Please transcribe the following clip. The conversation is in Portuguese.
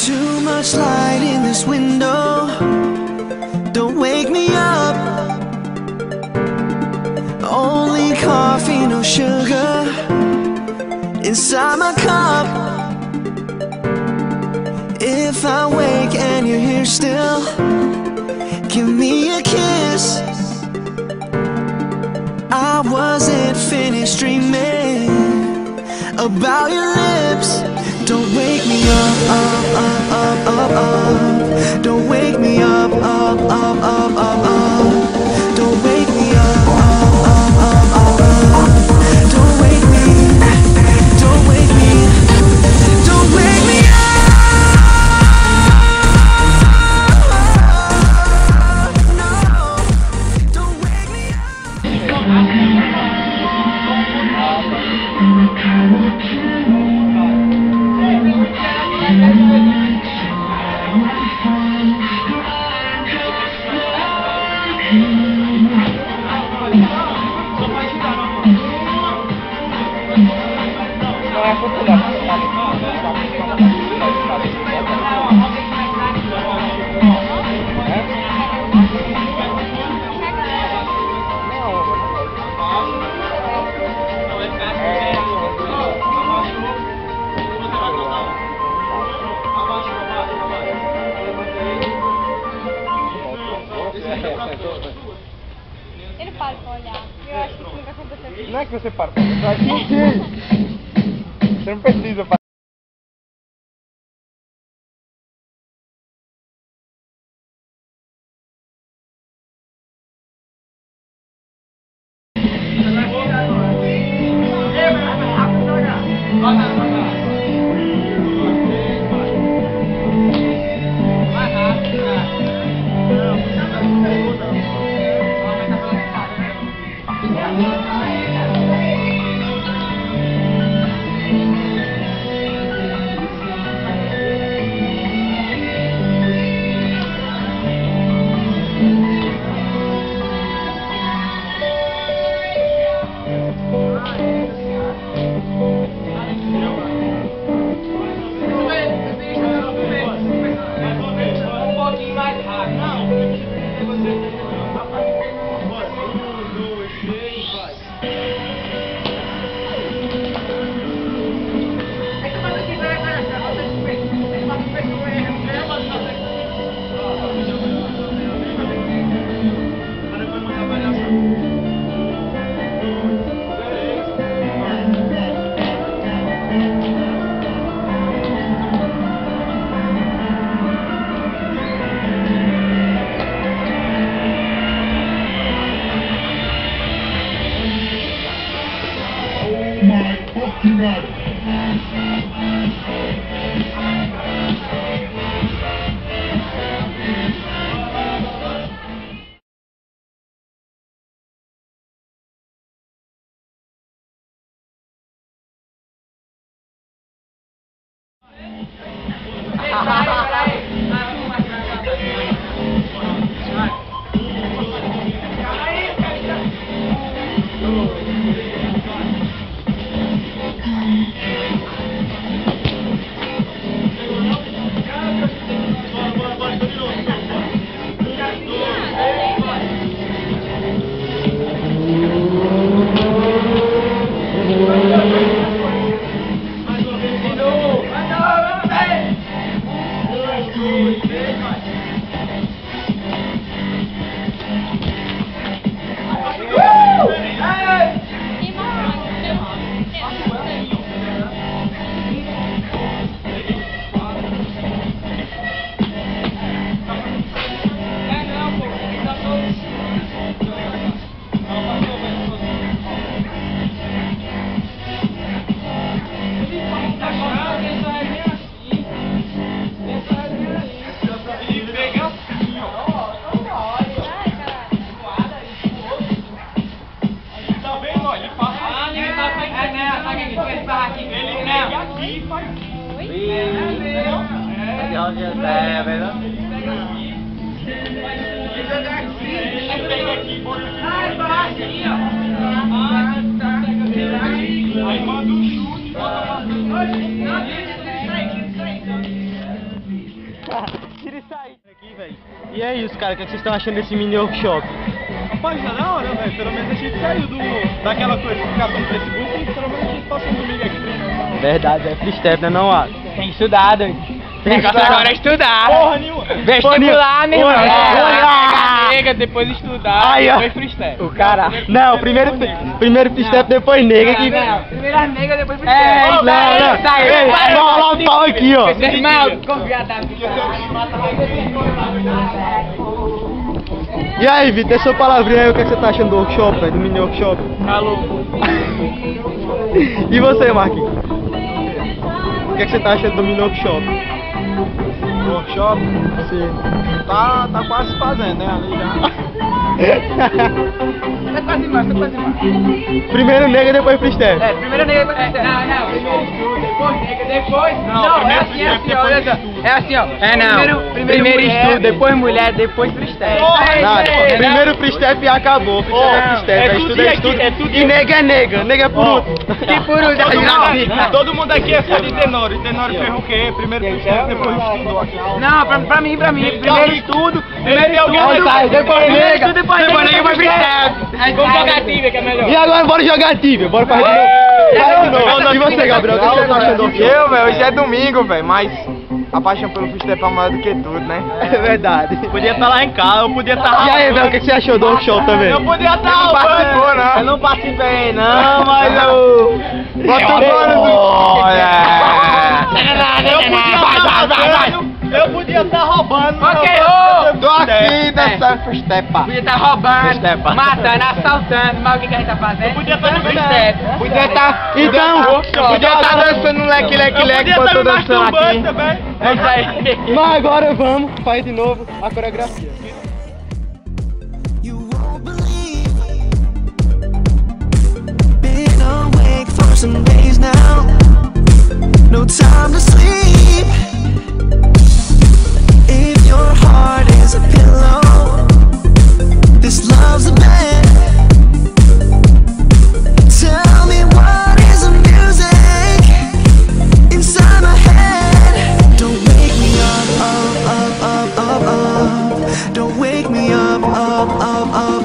Too much light in this window, don't wake me up. Only coffee, no sugar inside my cup. If I wake and you're here still, give me a kiss. I wasn't finished dreaming about your lips. Don't wake me up, up, up, up, up, up. Don't wake me up, up, up, up, up, up. Don't wake me up, up, up, up, up, up. Don't wake me, don't wake me, don't wake me up. No, don't wake me up. Ele para pra olhar. Eu acho que isso nunca aconteceu. Não é que você para pra olhar, você não precisa parar. Aí aí. E é isso, cara, o que vocês estão achando desse mini workshop? Rapaz, tá da hora, velho. Pelo menos a gente saiu daquela coisa que ficava no Facebook e pelo menos a gente passou um domingo aqui. Verdade, é free step, né não, Alisson? Tem que estudar, doido. O negócio agora é estudar. Porra nenhuma. Vestibular, meu irmão. Porra. Nega, depois estudar, Aí, ó. depois freestyle. O cara... Não, primeiro free step, depois nega que... Primeiro as negas, depois É, não, não. Ei, vai rolar um pau aqui, ó. Meu irmão, convidado. E aí, Vitor, essa palavrinha aí, o que você tá achando do workshop, velho? Do mini workshop? Alô. E você, Marquinhos? O que você tá achando do mini workshop? O workshop Sim. tá quase fazendo, né? Ali já. Tá quase mais, tá quase mais. Primeiro nega, depois free step. É, primeiro nega, depois freestyle. Não, primeiro estudo, depois nega, depois... Não, primeiro é assim, freestyle, ó, olha só. É assim, ó. É, não. Primeiro estudo, depois mulher, depois freestyle. Nada. Primeiro free step e acabou. Free step é free step. é É tudo estudo, e é aqui, estudo. é tudo E nega é nega. Nega é por último. E por último, Todo mundo aqui é fã de Tenório. Tenório fez o quê? Primeiro freestyle, depois estudou aqui. não, pra mim. Primeiro estudo, Primeiro estudo, depois nega, depois nega, depois freestyle. Vamos jogar Tibia, que é melhor. E agora bora jogar Tibia. Bora pra rede de novo. E você, Gabriel? O que você tá achando do workshop? Eu, velho, hoje é domingo, velho, mas a paixão pelo freestyle é maior do que tudo, né? É verdade. Podia estar lá em casa, eu podia estar... E aí, velho, o que você achou do workshop também? Eu podia estar roubando, né? Eu não participei, não, mas eu... Bota o Eu podia estar roubando. Ok, Tô aqui dessa freestepa. Podia estar roubando, Freestyle. matando, assaltando, mas o que a gente tá fazendo? Podia estar no freestyle. Podia estar... Então, Podia estar dançando leque, enquanto eu tô dançando aqui. É isso aí. mas agora vamos, faz de novo a coreografia. You won't believe. Been awake for some days now. No time to sleep. If your heart is a pillow, this love's a bed. Tell me what is the music inside my head. Don't wake me up, up, up, up, up, up. Don't wake me up, up, up, up,